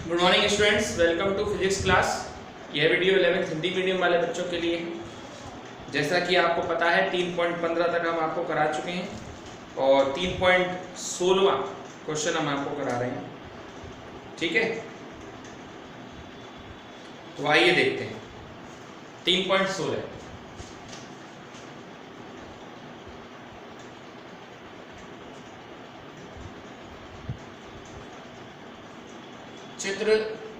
Good morning students, welcome to physics class. यह video 11th Hindi medium वाले बच्चों के लिए है। जैसा कि आपको पता है 3.15 तक हम आपको करा चुके हैं और 3.16वां क्वेश्चन हम आपको करा रहे हैं। ठीक है, तो आइए देखते हैं 3.16। चित्र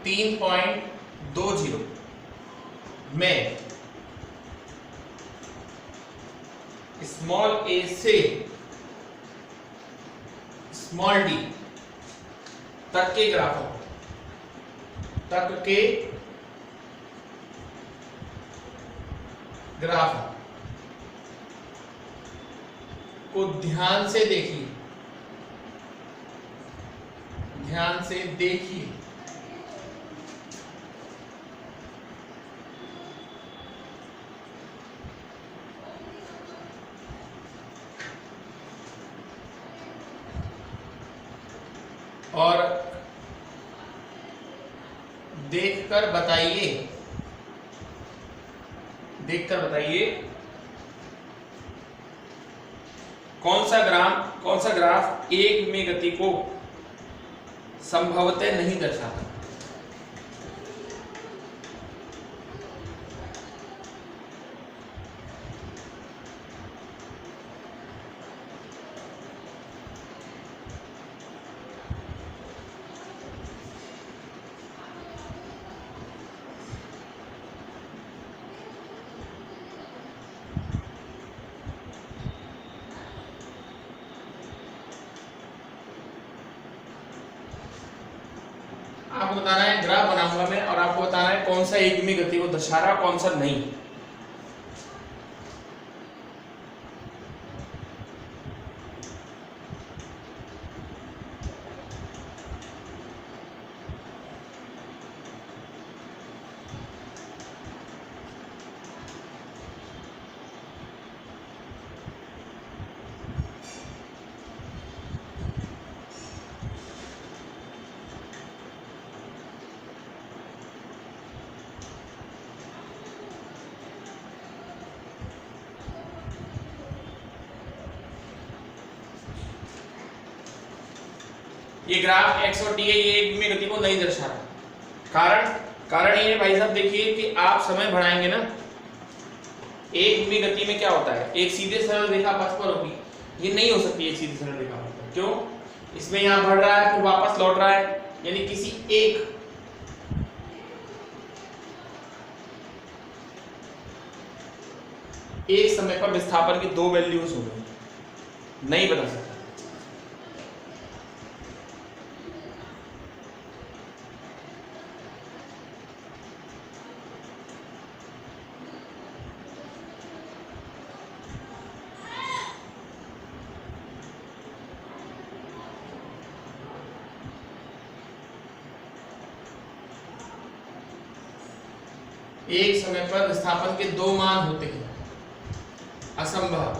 3.20 में स्मॉल ए से स्मॉल डी तक के ग्राफ को ध्यान से देखिए। और देखकर बताइए कौन सा ग्राफ एक में गति को संभवतः नहीं दर्शाता। आपको बताना है, ग्राफ बनाऊंगा मैं और आपको बताना है कौन सा एक में गति को दर्शा रहा, कौन सा नहीं। ये ग्राफ x और t है, ये एक में गति को नहीं दर्शा रहा। कारण ये भाई साहब, देखिए कि आप समय बढ़ाएंगे ना, एक में गति में क्या होता है, एक सीधे सरल रेखा पथ पर होगी, ये नहीं हो सकती एक सीधे सरल रेखा पथ पर। क्यों? इसमें यहाँ बढ़ रहा है फिर वापस लौट रहा है, यानी किसी एक समय पर विस्थापन की दो वैल्यूज होंगी, नहीं बता सकता। एक समय पर विस्थापन के दो मान होते हैं, असंभव।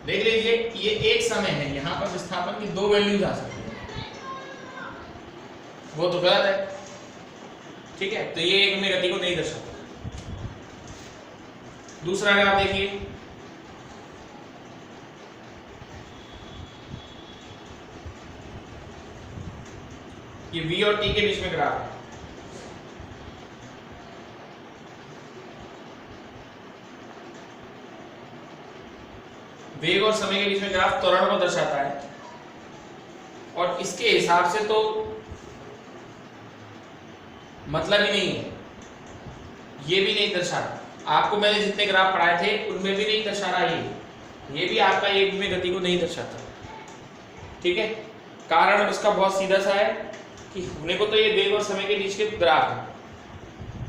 देख लीजिए, ये एक समय है, यहां पर विस्थापन की दो वैल्यूज आ सकती है, वो तो गलत है। ठीक है, तो ये एक में गति को नहीं दर्शाता। दूसरा ग्राफ देखिए, ये v और t के बीच में ग्राफ है। वेग और समय के बीच में ग्राफ त्वरण को दर्शाता है और इसके हिसाब से तो मतलब ही नहीं है, ये भी नहीं दर्शाता। आपको मैंने जितने ग्राफ पढ़ाए थे उनमें भी नहीं दर्शा रहा ये भी आपका एक में गति को नहीं दर्शाता। ठीक है, कारण उसका बहुत सीधा सा है कि होने को तो ये वेग और समय के बीच के ग्राफ है,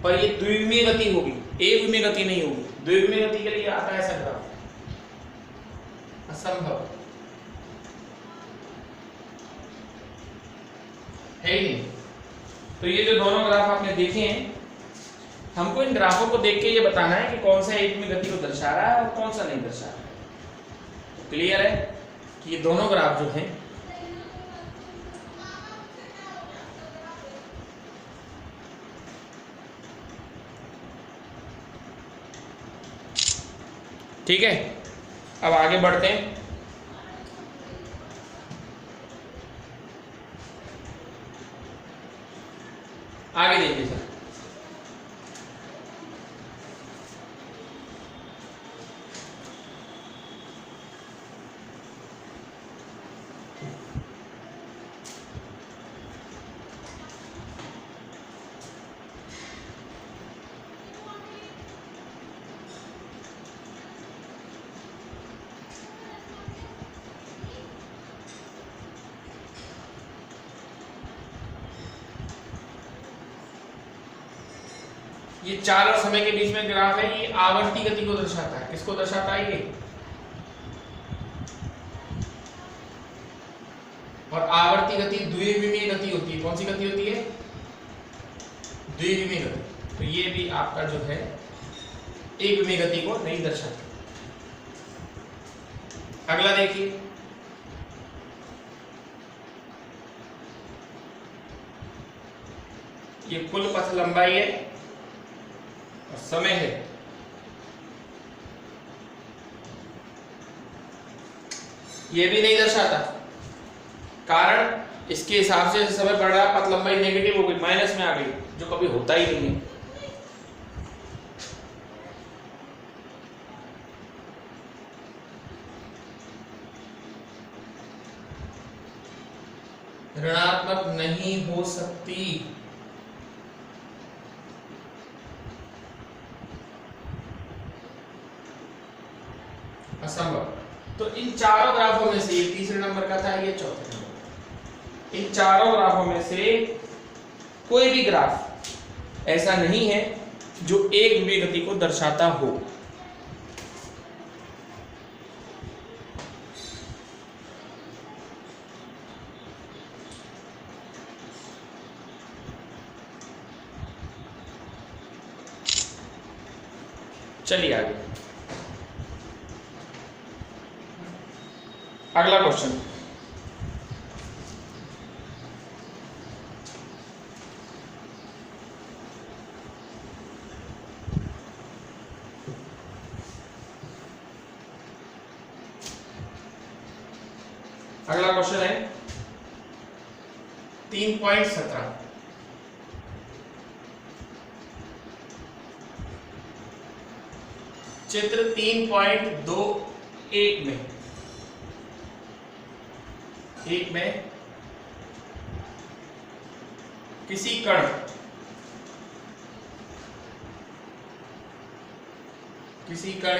पर ये द्विमीय गति होगी, एक में गति नहीं होगी। द्विमीय गति के लिए आता है ऐसा ग्राफ, असंभव है ही नहीं। तो ये जो दोनों ग्राफ आपने देखे हैं, हमको इन ग्राफों को देख के ये बताना है कि कौन सा एक में गति को दर्शा रहा है और कौन सा नहीं दर्शा रहा है। तो क्लियर है कि ये दोनों ग्राफ जो हैं ठीक है, अब आगे बढ़ते हैं। आगे देखिए सर, ये चाल और समय के बीच में ग्राफ है, ये आवर्ती गति को दर्शाता है। किसको दर्शाता है ये? और आवर्ती गति द्विविमीय गति होती है। कौन सी गति होती है? द्विविमीय गति। तो ये भी आपका जो है एक विमीय गति को नहीं दर्शाता। अगला देखिए, ये कुल पथ लंबाई है और समय है। ये भी नहीं दर्शाता, कारण इसके हिसाब से समय बढ़ रहा है, पथ लंबाई नेगेटिव हो गई, माइनस में आ गई, जो कभी होता ही नहीं है। ऋणात्मक नहीं हो सकती। असंभव। तो इन चारों ग्राफों में से, ये तीसरे नंबर का था, ये चौथे नंबर, इन चारों ग्राफों में से कोई भी ग्राफ ऐसा नहीं है जो एक विमीय गति को दर्शाता हो। चलिए आगे, अगला क्वेश्चन। अगला क्वेश्चन है 3.17। चित्र 3.21 में, एक में किसी कण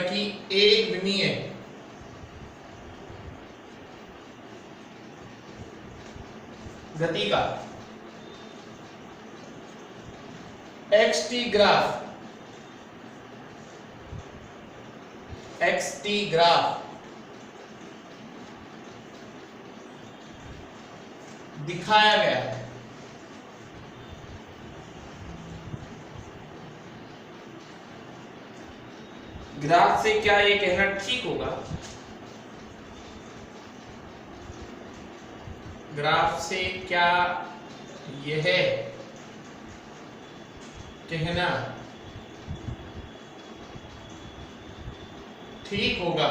की एक विमीय गति का xt ग्राफ दिखाया गया है। ग्राफ से क्या ये कहना ठीक होगा? ग्राफ से क्या यह कहना ठीक होगा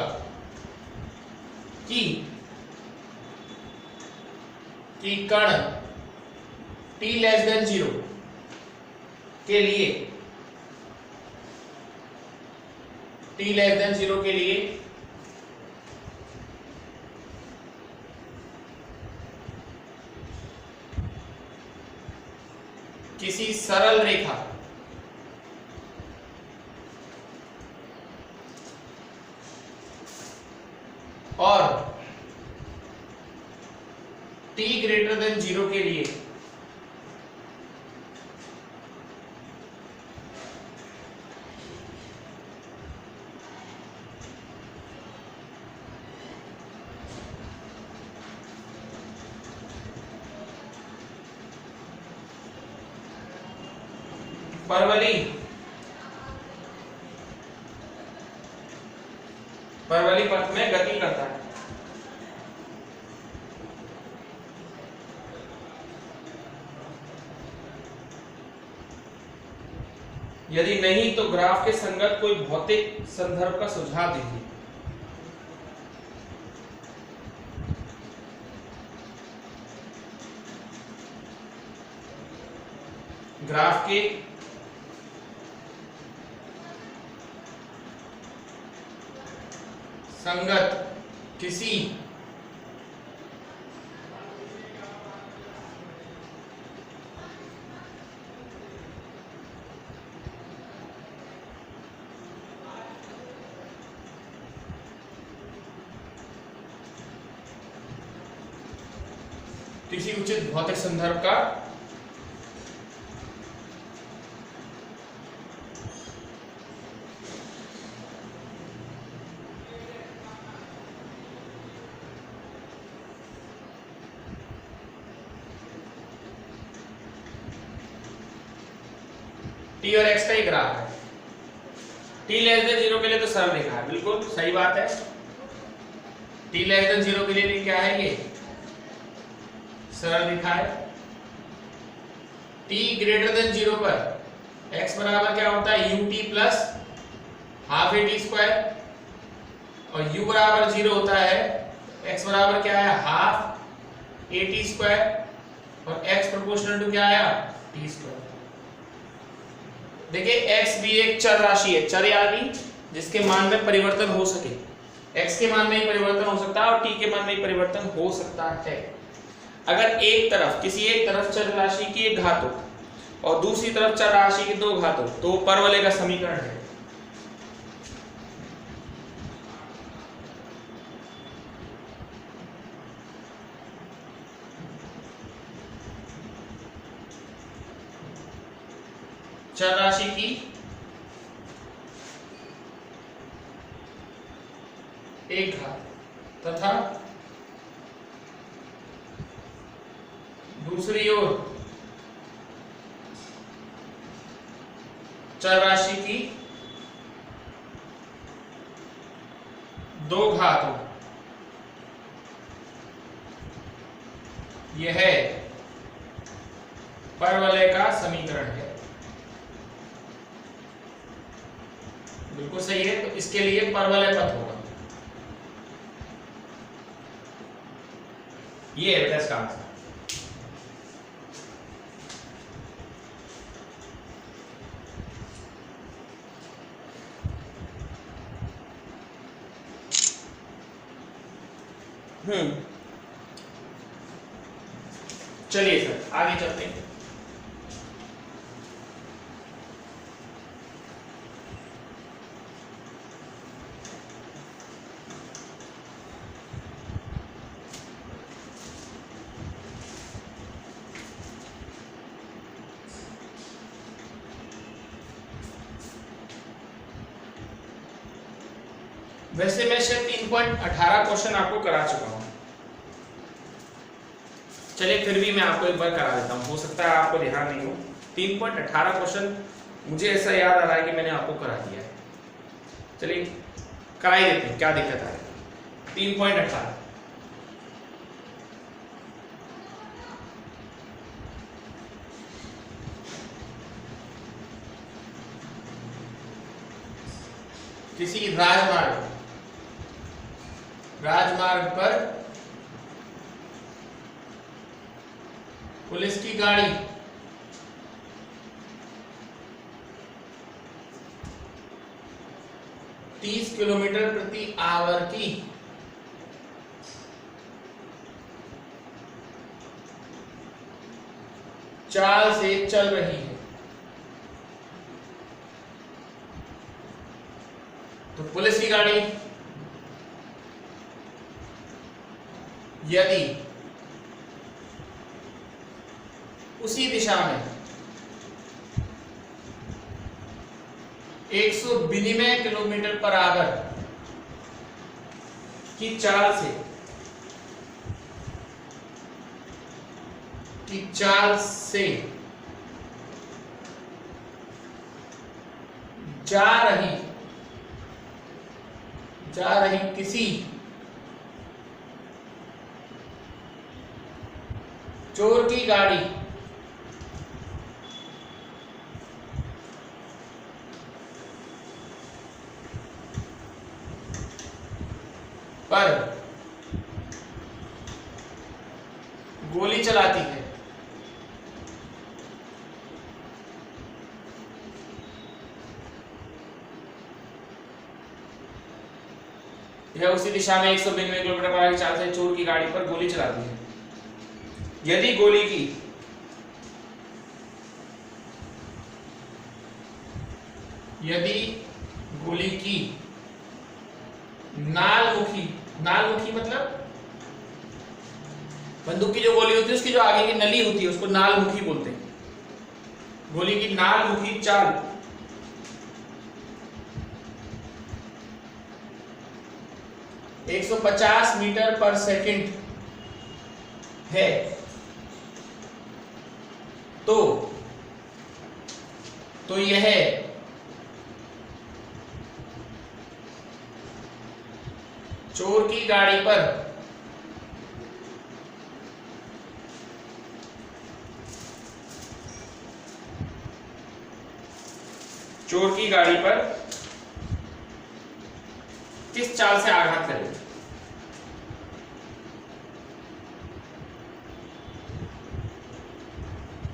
कि कण t<0 के लिए t 0 के लिए किसी सरल रेखा और t 0 के लिए परवली पथ में गति करता है। यदि नहीं तो ग्राफ के संगत कोई भौतिक संदर्भ का सुझाव दीजिए। ग्राफ के संगत किसी उचित भौतिक संदर्भ का टी और एक्स का ही ग्राफ है। टी लेस देन 0 के लिए तो सरल रेखा है, बिल्कुल सही बात है। टी लेस देन 0 के लिए भी क्या है, ये सरल रेखा है। टी ग्रेटर देन 0 पर x बराबर क्या होता है, ut plus half A T square, और u बराबर 0 होता है, x बराबर क्या है, हाफ ए टी स्क्वायर, और x प्रोपोर्शनल टू क्या आया, टी स्क्वायर। देखिए x भी एक चर राशि है, चर यानी जिसके मान में परिवर्तन हो सके। x के मान में ही परिवर्तन हो सकता है और t के मान में ही परिवर्तन हो सकता है। अगर एक तरफ किसी एक तरफ चर राशि की एक घात हो और दूसरी तरफ चर राशि की दो घात हो तो परवलय का समीकरण है। चर राशि की एक घात तथा दूसरी ओर चर राशि की दो घात हो, यह परवलय का समीकरण है। बिल्कुल सही है, तो इसके लिए परवलय पथ होगा। ये है इसका आंसर। चलिए सर आगे चलते हैं। वैसे मैं शायद 3.18 क्वेश्चन आपको करा चुका हूं, चलिए फिर भी मैं आपको एक बार करा देता हूं, हो सकता है आपको ध्यान नहीं हो। 3.18 क्वेश्चन मुझे ऐसा याद आ रहा है कि मैंने आपको करा दिया है, चलिए करा ही देते हैं, क्या दिक्कत आ रही है। 3.18 किसी राजमार्ग पर पुलिस की गाड़ी तीस किलोमीटर प्रति आवर की चाल से चल रही है, तो पुलिस की गाड़ी यदि उसी दिशा में 192 किलोमीटर पर आवर की चाल से जा रही किसी चोर की गाड़ी पर गोली चलाती है, यह उसी दिशा में 192 किलोमीटर प्रति की चाल से चोर की गाड़ी पर गोली चलाती है। यदि गोली की नालमुखी मतलब बंदूक की जो गोली होती है उसकी जो आगे की नली होती है उसको नालमुखी बोलते हैं। गोली की नालमुखी चाल 150 मीटर पर सेकंड है तो यह चोर की गाड़ी पर किस चाल से आघात करेगी?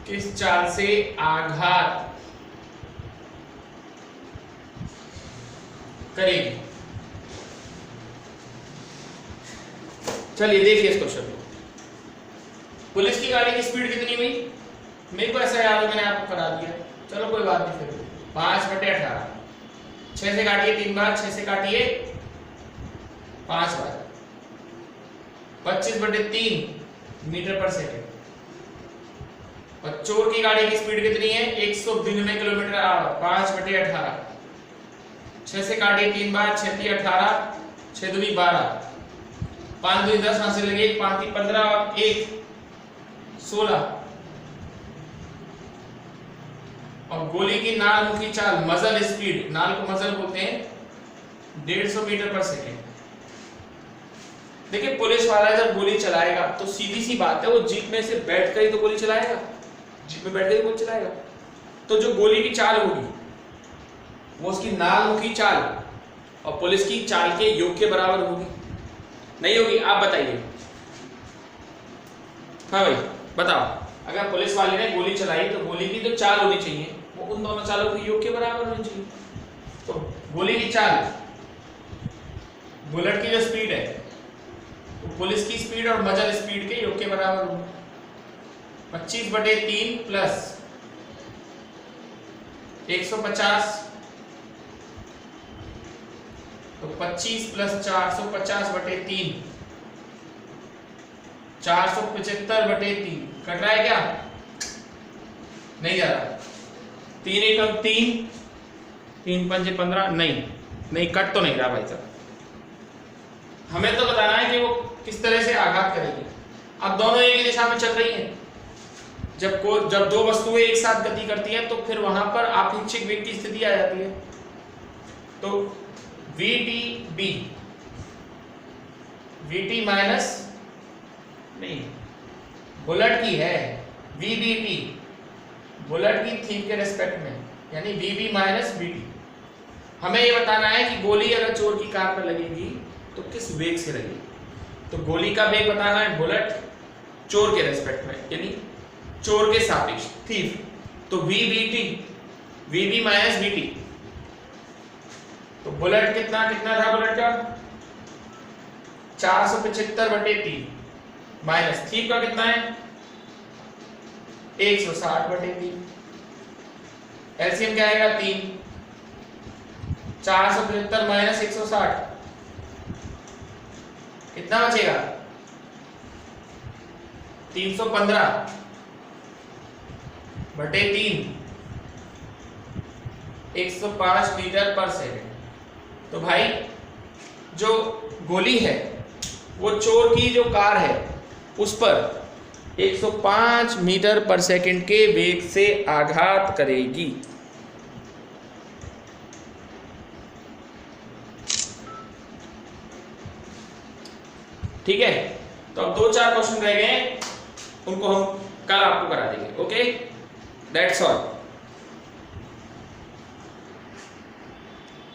किस चाल से आघात करेगी? चलिए देखिए इस क्वेश्चन को। पुलिस की गाड़ी की स्पीड कितनी हुई? मेरे को ऐसा याद है मैंने आपको करा दिया, चलो कोई बात नहीं। फिर 5/18 6 से काटिए 3 बार, 6 से काटिए 5 बार, 25/3 मीटर पर सेकंड। और चोर की गाड़ी की स्पीड कितनी है? 192 किलोमीटर आवर। 5/18 6 से काटिए 3 बार, 6 × 18 6 दूनी 12, 5 दूनी 10, 5 से लगे 5 × 15 1 16। और गोली की नालमुखी चाल मजल स्पीड, नाल को मजल बोलते हैं, 150 मीटर पर सेकंड। देखिए पुलिस वाला जब गोली चलाएगा तो सीधी सी बात है वो जीप में से बैठ कर ही तो गोली चलाएगा, जीप में बैठ कर ही गोली चलाएगा। तो जो गोली की चाल होगी वो उसकी नालमुखी चाल और पुलिस की चाल के योग के बराबर होगी, नहीं होगी? आप बताइए। हाँ भाई बताओ, अगर पुलिस वाले ने गोली चलाई तो गोली की जो चाल होनी चाहिए वो उन दोनों चालों के योग के बराबर होनी चाहिए। तो गोली की चाल, बुलेट की जो स्पीड है वो पुलिस की स्पीड और मजल स्पीड के योग के बराबर होगी। 25/3 प्लस 150 तो 25 प्लस 450/3 475/3 कट रहा है क्या? नहीं जा रहा। 3 एकम 3, 3 पंजे 15, नहीं कट तो नहीं रहा भाई साहब। हमें तो बताना है कि वो किस तरह से आघात करेगी। अब दोनों एक ही दिशा में चल रही हैं। जब दो वस्तुएं एक साथ गति करती हैं तो फिर वहां पर आपेक्षिक वेग की स्थिति आ जाती है। तो VT माइनस नहीं, बुलेट की है VBT, बुलेट की थी के रेस्पेक्ट में, यानी VB माइनस VT। हमें ये बताना है कि गोली अगर चोर की कार पर लगेगी तो किस वेग से लगेगी। तो गोली का वेग बताना है बुलेट चोर के रेस्पेक्ट में, यानी चोर के सापेक्ष, थीफ। तो VB माइनस VT। तो बुलेट कितना था बुलेट का? 475/3 माइनस थीफ का कितना है? 160/3। एलसीएम क्या आएगा? 3। 475 माइनस 160 कितना बचेगा? 315/3 105 मीटर पर सेकंड। तो भाई जो गोली है वो चोर की जो कार है उस पर 105 मीटर पर सेकंड के वेग से आघात करेगी। ठीक है, तो अब 2-4 क्वेश्चन रह गए हैं, उनको हम कल आपको करा देंगे। Okay, that's all.